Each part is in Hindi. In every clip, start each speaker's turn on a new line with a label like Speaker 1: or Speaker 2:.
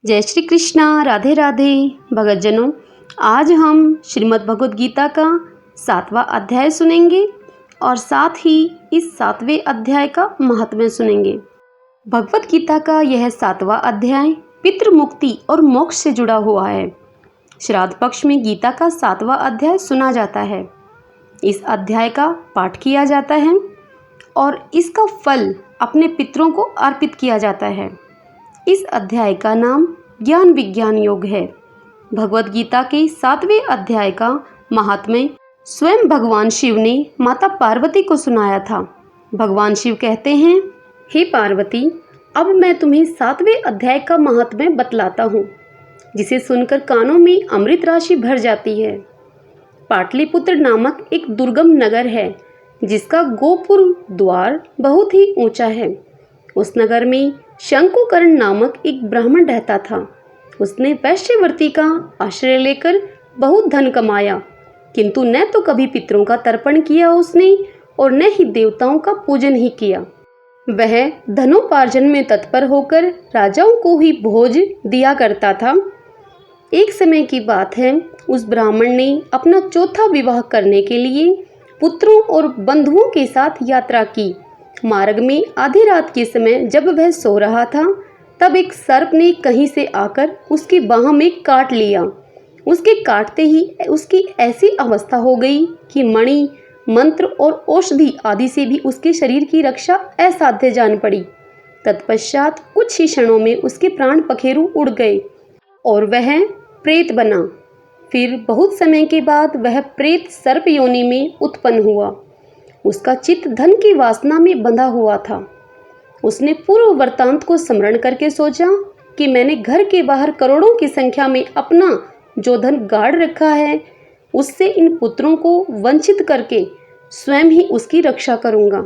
Speaker 1: जय श्री कृष्णा, राधे राधे। भगतजनों, आज हम श्रीमद् भगवद गीता का 7वां अध्याय सुनेंगे और साथ ही इस 7वें अध्याय का महात्म्य सुनेंगे। भगवद गीता का यह 7वां अध्याय पितृ मुक्ति और मोक्ष से जुड़ा हुआ है। श्राद्ध पक्ष में गीता का 7वां अध्याय सुना जाता है। इस अध्याय का पाठ किया जाता है और इसका फल अपने पितरों को अर्पित किया जाता है। इस अध्याय का नाम ज्ञान विज्ञान योग है। भगवद गीता के 7वें अध्याय का महात्म्य स्वयं भगवान शिव ने माता पार्वती को सुनाया था। भगवान शिव कहते हैं, हे पार्वती, अब मैं तुम्हें 7वें अध्याय का महात्म्य बतलाता हूँ, जिसे सुनकर कानों में अमृत राशि भर जाती है। पाटलिपुत्र नामक एक दुर्गम नगर है, जिसका गोपुर द्वार बहुत ही ऊंचा है। उस नगर में शंकुकर्ण नामक एक ब्राह्मण रहता था। उसने वैश्यवर्ती का आश्रय लेकर बहुत धन कमाया, किंतु न तो कभी पितरों का तर्पण किया उसने और न ही देवताओं का पूजन ही किया। वह धनोपार्जन में तत्पर होकर राजाओं को ही भोज दिया करता था। एक समय की बात है, उस ब्राह्मण ने अपना चौथा विवाह करने के लिए पुत्रों और बंधुओं के साथ यात्रा की। मार्ग में आधी रात के समय जब वह सो रहा था, तब एक सर्प ने कहीं से आकर उसकी बाह में काट लिया। उसके काटते ही उसकी ऐसी अवस्था हो गई कि मणि, मंत्र और औषधि आदि से भी उसके शरीर की रक्षा असाध्य जान पड़ी। तत्पश्चात कुछ ही क्षणों में उसके प्राण पखेरु उड़ गए और वह प्रेत बना। फिर बहुत समय के बाद वह प्रेत सर्प योनि में उत्पन्न हुआ। उसका चित्त धन की वासना में बंधा हुआ था। उसने पूर्व वृत्तांत को स्मरण करके सोचा कि मैंने घर के बाहर करोड़ों की संख्या में अपना जो धन गाड़ रखा है, उससे इन पुत्रों को वंचित करके स्वयं ही उसकी रक्षा करूंगा।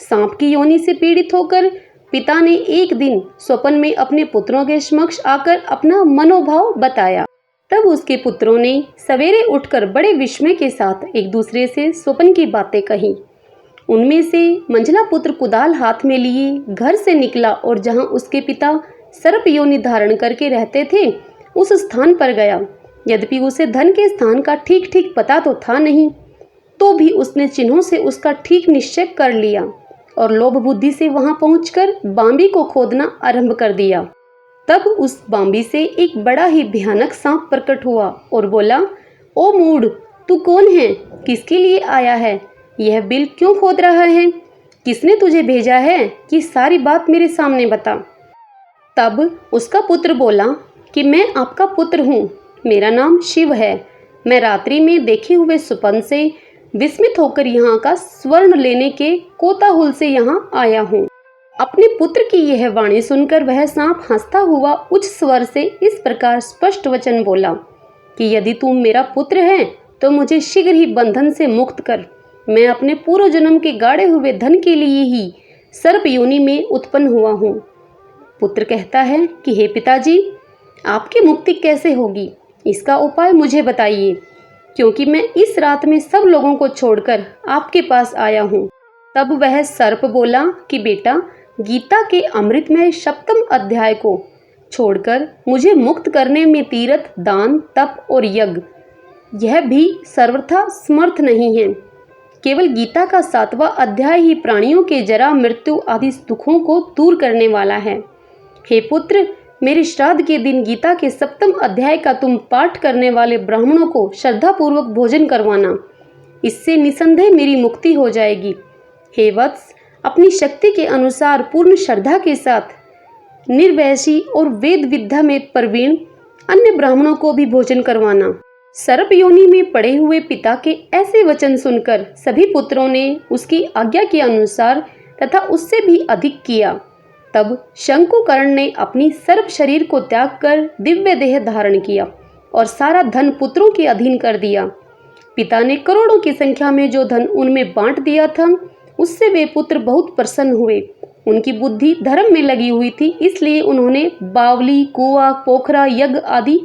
Speaker 1: सांप की योनि से पीड़ित होकर पिता ने एक दिन स्वप्न में अपने पुत्रों के समक्ष आकर अपना मनोभाव बताया। तब उसके पुत्रों ने सवेरे उठकर बड़े विस्मय के साथ एक दूसरे से स्वप्न की बातें कही। उनमें से मंझला पुत्र कुदाल हाथ में लिए घर से निकला और जहां उसके पिता सर्प योनि धारण करके रहते थे, उस स्थान पर गया। यद्यपि उसे धन के स्थान का ठीक ठीक पता तो था नहीं, तो भी उसने चिन्हों से उसका ठीक निश्चय कर लिया और लोभ बुद्धि से वहां पहुंचकर बांबी को खोदना आरंभ कर दिया। तब उस बांबी से एक बड़ा ही भयानक सांप प्रकट हुआ और बोला, ओ मूढ़, तू कौन है? किसके लिए आया है? यह बिल क्यों खोद रहा है? किसने तुझे भेजा है कि सारी बात मेरे सामने बता। तब उसका पुत्र बोला कि मैं आपका पुत्र हूँ, मेरा नाम शिव है। मैं रात्रि में देखे हुए स्वप्न से विस्मित होकर यहाँ का स्वर्ण लेने के कोताहुल से यहाँ आया हूँ। अपने पुत्र की यह वाणी सुनकर वह सांप हंसता हुआ उच्च स्वर से इस प्रकार स्पष्ट वचन बोला कि यदि तू मेरा पुत्र है तो मुझे शीघ्र ही बंधन से मुक्त कर। मैं अपने पूर्व जन्म के गाड़े हुए धन के लिए ही सर्प योनि में उत्पन्न हुआ हूँ। पुत्र कहता है कि हे पिताजी, आपकी मुक्ति कैसे होगी, इसका उपाय मुझे बताइए, क्योंकि मैं इस रात में सब लोगों को छोड़कर आपके पास आया हूँ। तब वह सर्प बोला कि बेटा, गीता के अमृतमय सप्तम अध्याय को छोड़कर मुझे मुक्त करने में तीर्थ, दान, तप और यज्ञ यह भी सर्वथा समर्थ नहीं है। केवल गीता का 7वां अध्याय ही प्राणियों के जरा, मृत्यु आदि दुखों को दूर करने वाला है। हे पुत्र, मेरे श्राद्ध के दिन गीता के 7वें अध्याय का तुम पाठ करने वाले ब्राह्मणों को श्रद्धापूर्वक भोजन करवाना। इससे निसंदेह मेरी मुक्ति हो जाएगी। हे वत्स, अपनी शक्ति के अनुसार पूर्ण श्रद्धा के साथ निर्वैशी और वेद विद्या में प्रवीण अन्य ब्राह्मणों को भी भोजन करवाना। सर्प योनि में पड़े हुए पिता के ऐसे वचन सुनकर सभी पुत्रों ने उसकी आज्ञा के अनुसार तथा उससे भी अधिक किया। तब शंकुकर्ण ने अपनी सर्प शरीर को त्याग कर दिव्य देह धारण किया और सारा धन पुत्रों के अधीन कर दिया। पिता ने करोड़ों की संख्या में जो धन उनमें बांट दिया था, उससे वे पुत्र बहुत प्रसन्न हुए। उनकी बुद्धि धर्म में लगी हुई थी, इसलिए उन्होंने बावली, कुआ, पोखरा, यज्ञ आदि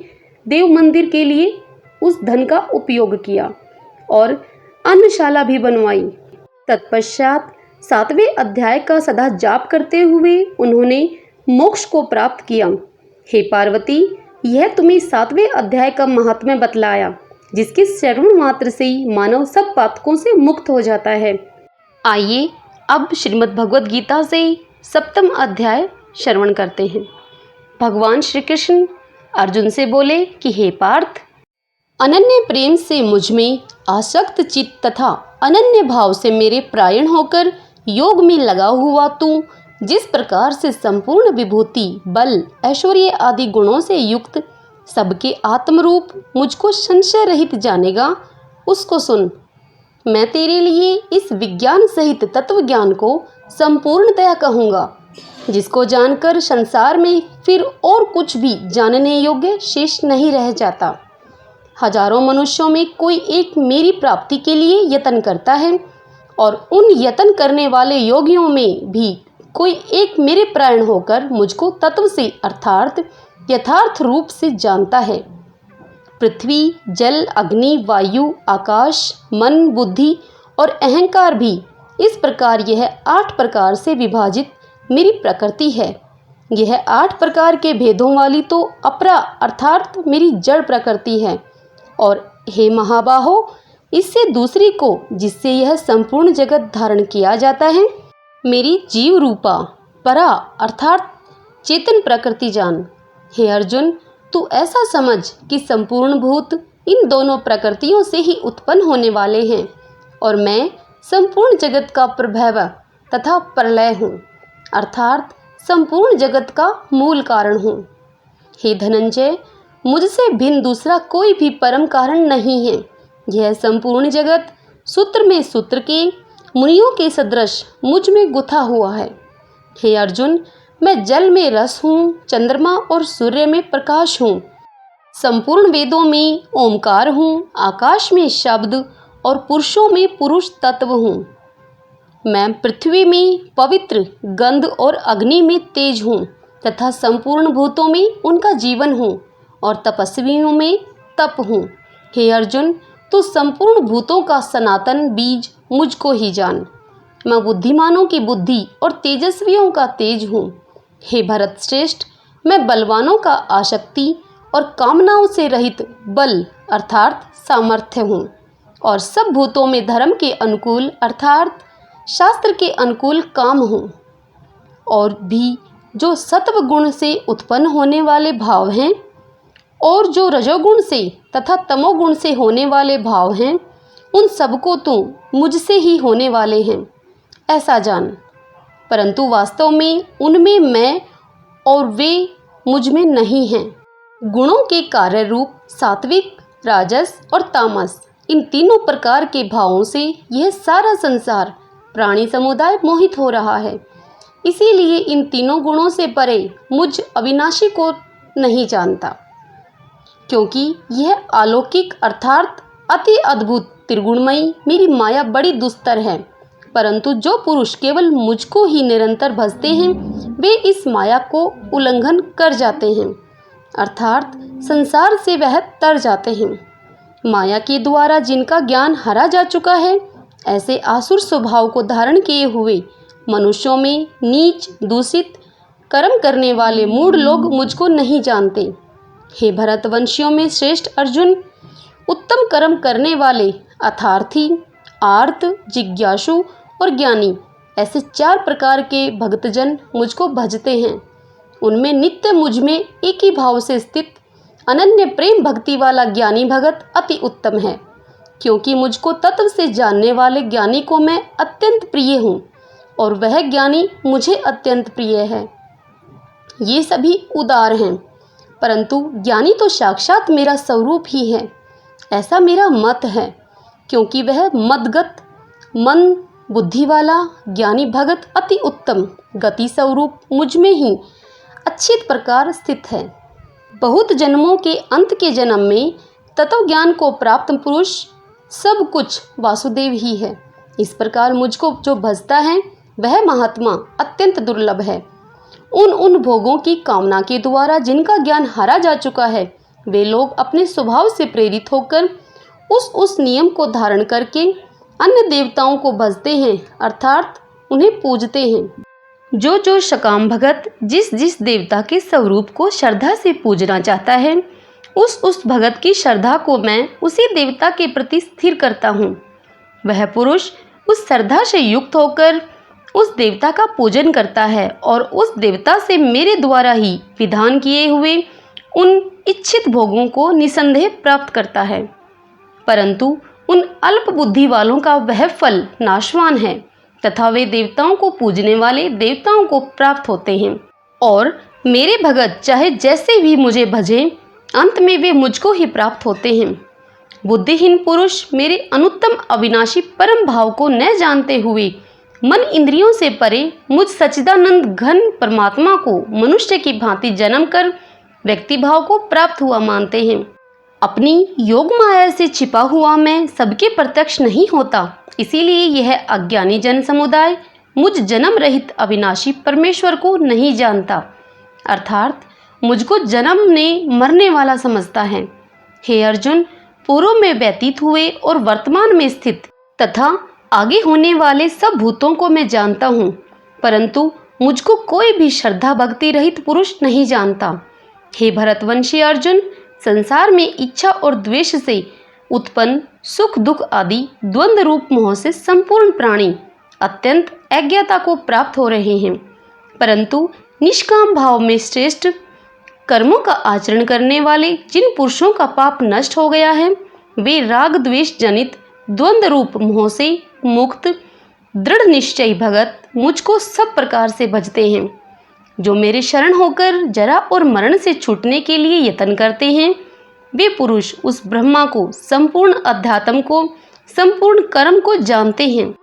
Speaker 1: देव मंदिर के लिए उस धन का उपयोग किया और अन्नशाला भी बनवाई। तत्पश्चात 7वें अध्याय का सदा जाप करते हुए उन्होंने मोक्ष को प्राप्त किया। हे पार्वती, यह तुम्हें 7वें अध्याय का महात्म्य बतलाया, जिसके श्रवण मात्र से ही मानव सब पातकों से मुक्त हो जाता है। आइए अब श्रीमद् भगवद गीता से 7वां अध्याय श्रवण करते हैं। भगवान श्री कृष्ण अर्जुन से बोले कि हे पार्थ, अनन्य प्रेम से मुझ में आसक्त चित्त तथा अनन्य भाव से मेरे प्रायण होकर योग में लगा हुआ तू जिस प्रकार से संपूर्ण विभूति, बल, ऐश्वर्य आदि गुणों से युक्त सबके आत्मरूप मुझको संशय रहित जानेगा, उसको सुन। मैं तेरे लिए इस विज्ञान सहित तत्व ज्ञान को संपूर्णतया कहूँगा, जिसको जानकर संसार में फिर और कुछ भी जानने योग्य शेष नहीं रह जाता। हजारों मनुष्यों में कोई एक मेरी प्राप्ति के लिए यत्न करता है, और उन यत्न करने वाले योगियों में भी कोई एक मेरे प्राण होकर मुझको तत्व से अर्थात यथार्थ रूप से जानता है। पृथ्वी, जल, अग्नि, वायु, आकाश, मन, बुद्धि और अहंकार भी इस प्रकार यह 8 प्रकार से विभाजित मेरी प्रकृति है। यह 8 प्रकार के भेदों वाली तो अपरा अर्थात मेरी जड़ प्रकृति है। और हे महाबाहो, इससे दूसरी को जिससे यह संपूर्ण जगत धारण किया जाता है, मेरी जीव रूपा परा अर्थात चेतन प्रकृति जान। हे अर्जुन, तू ऐसा समझ कि संपूर्ण भूत इन दोनों प्रकृतियों से ही उत्पन्न होने वाले हैं, और मैं संपूर्ण जगत का प्रभव तथा प्रलय हूँ, अर्थात संपूर्ण जगत का मूल कारण हूँ। हे धनंजय, मुझसे भिन्न दूसरा कोई भी परम कारण नहीं है। यह संपूर्ण जगत सूत्र में सूत्र के मुनियों के सदृश मुझ में गुथा हुआ है। हे अर्जुन, मैं जल में रस हूँ, चंद्रमा और सूर्य में प्रकाश हूँ, संपूर्ण वेदों में ओमकार हूँ, आकाश में शब्द और पुरुषों में पुरुष तत्व हूँ। मैं पृथ्वी में पवित्र, गंध और अग्नि में तेज हूँ तथा संपूर्ण भूतों में उनका जीवन हूँ, और तपस्वियों में तप हूँ। हे अर्जुन, तू संपूर्ण भूतों का सनातन बीज मुझको ही जान। मैं बुद्धिमानों की बुद्धि और तेजस्वियों का तेज हूँ। हे भरत श्रेष्ठ, मैं बलवानों का आसक्ति और कामनाओं से रहित बल अर्थात सामर्थ्य हूँ, और सब भूतों में धर्म के अनुकूल अर्थात शास्त्र के अनुकूल काम हूँ। और भी जो सत्व गुण से उत्पन्न होने वाले भाव हैं, और जो रजोगुण से तथा तमोगुण से होने वाले भाव हैं, उन सबको तो मुझसे ही होने वाले हैं, ऐसा जान। परंतु वास्तव में उनमें मैं और वे मुझ में नहीं हैं। गुणों के कार्य रूप सात्विक, राजस और तामस, इन तीनों प्रकार के भावों से यह सारा संसार प्राणी समुदाय मोहित हो रहा है। इसीलिए इन तीनों गुणों से परे मुझ अविनाशी को नहीं जानता, क्योंकि यह अलौकिक अर्थात अति अद्भुत त्रिगुणमयी मेरी माया बड़ी दुस्तर है। परंतु जो पुरुष केवल मुझको ही निरंतर भजते हैं, वे इस माया को उल्लंघन कर जाते हैं, अर्थात संसार से वह तर जाते हैं। माया के द्वारा जिनका ज्ञान हरा जा चुका है, ऐसे आसुर स्वभाव को धारण किए हुए मनुष्यों में नीच, दूषित कर्म करने वाले मूढ़ लोग मुझको नहीं जानते। हे भरतवंशियों में श्रेष्ठ अर्जुन, उत्तम कर्म करने वाले अर्थार्थी, आर्त, जिज्ञासु और ज्ञानी, ऐसे 4 प्रकार के भक्तजन मुझको भजते हैं। उनमें नित्य मुझ में एक ही भाव से स्थित अनन्य प्रेम भक्ति वाला ज्ञानी भगत अति उत्तम है, क्योंकि मुझको तत्व से जानने वाले ज्ञानी को मैं अत्यंत प्रिय हूँ, और वह ज्ञानी मुझे अत्यंत प्रिय है। ये सभी उदार हैं, परंतु ज्ञानी तो साक्षात मेरा स्वरूप ही है, ऐसा मेरा मत है, क्योंकि वह मदगत मन बुद्धि वाला ज्ञानी भगत अति उत्तम गति स्वरूप मुझ में ही अच्छी प्रकार स्थित है। बहुत जन्मों के अंत के जन्म में तत्व ज्ञान को प्राप्त पुरुष सब कुछ वासुदेव ही है। इस प्रकार मुझको जो भजता है, वह महात्मा अत्यंत दुर्लभ है। उन भोगों की कामना के द्वारा जिनका ज्ञान हारा जा चुका है, वे लोग अपने स्वभाव से प्रेरित होकर उस नियम को धारण करके अन्य देवताओं को भजते हैं, अर्थात उन्हें पूजते हैं। जो जो सकाम भगत जिस जिस देवता के स्वरूप को श्रद्धा से पूजना चाहता है, उस भगत की श्रद्धा को मैं उसी देवता के प्रति स्थिर करता हूँ। वह पुरुष उस श्रद्धा से युक्त होकर उस देवता का पूजन करता है और उस देवता से मेरे द्वारा ही विधान किए हुए उन इच्छित भोगों को निसंदेह प्राप्त करता है। परंतु उन अल्प बुद्धि वालों का वह फल नाशवान है तथा वे देवताओं को पूजने वाले देवताओं को प्राप्त होते हैं, और मेरे भगत चाहे जैसे भी मुझे भजें, अंत में वे मुझको ही प्राप्त होते हैं। बुद्धिहीन पुरुष मेरे अनुत्तम अविनाशी परम भाव को न जानते हुए मन इंद्रियों से परे मुझ सच्चिदानंद घन परमात्मा को मनुष्य की भांति जन्म कर व्यक्ति भाव को प्राप्त हुआ मानते हैं। अपनी योग माया से छिपा हुआ मैं सबके प्रत्यक्ष नहीं होता, इसीलिए यह अज्ञानी जन समुदाय मुझ जन्म रहित अविनाशी परमेश्वर को नहीं जानता, अर्थात मुझको जन्म ने मरने वाला समझता है। हे अर्जुन, पूर्व में व्यतीत हुए और वर्तमान में स्थित तथा आगे होने वाले सब भूतों को मैं जानता हूँ, परंतु मुझको कोई भी श्रद्धा भक्ति रहित पुरुष नहीं जानता। हे भरतवंशी अर्जुन, संसार में इच्छा और द्वेष से उत्पन्न सुख दुख आदि द्वंद्व रूप मोह से संपूर्ण प्राणी अत्यंत अज्ञता को प्राप्त हो रहे हैं, परंतु निष्काम भाव में श्रेष्ठ कर्मों का आचरण करने वाले जिन पुरुषों का पाप नष्ट हो गया है, वे राग द्वेष जनित द्वंद्व रूप मोह से मुक्त दृढ़ निश्चयी भगत मुझको सब प्रकार से भजते हैं। जो मेरे शरण होकर जरा और मरण से छूटने के लिए यत्न करते हैं, वे पुरुष उस ब्रह्मा को, संपूर्ण अध्यात्म को, संपूर्ण कर्म को जानते हैं।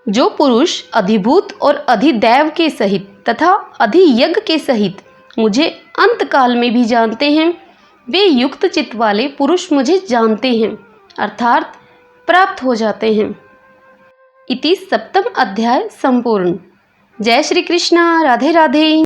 Speaker 1: जो पुरुष अधिभूत और अधिदैव के सहित तथा अधियज्ञ के सहित मुझे अंत काल में भी जानते हैं, वे युक्त चित्त वाले पुरुष मुझे जानते हैं, अर्थात प्राप्त हो जाते हैं। इति सप्तम अध्याय संपूर्ण। जय श्री कृष्ण। राधे राधे।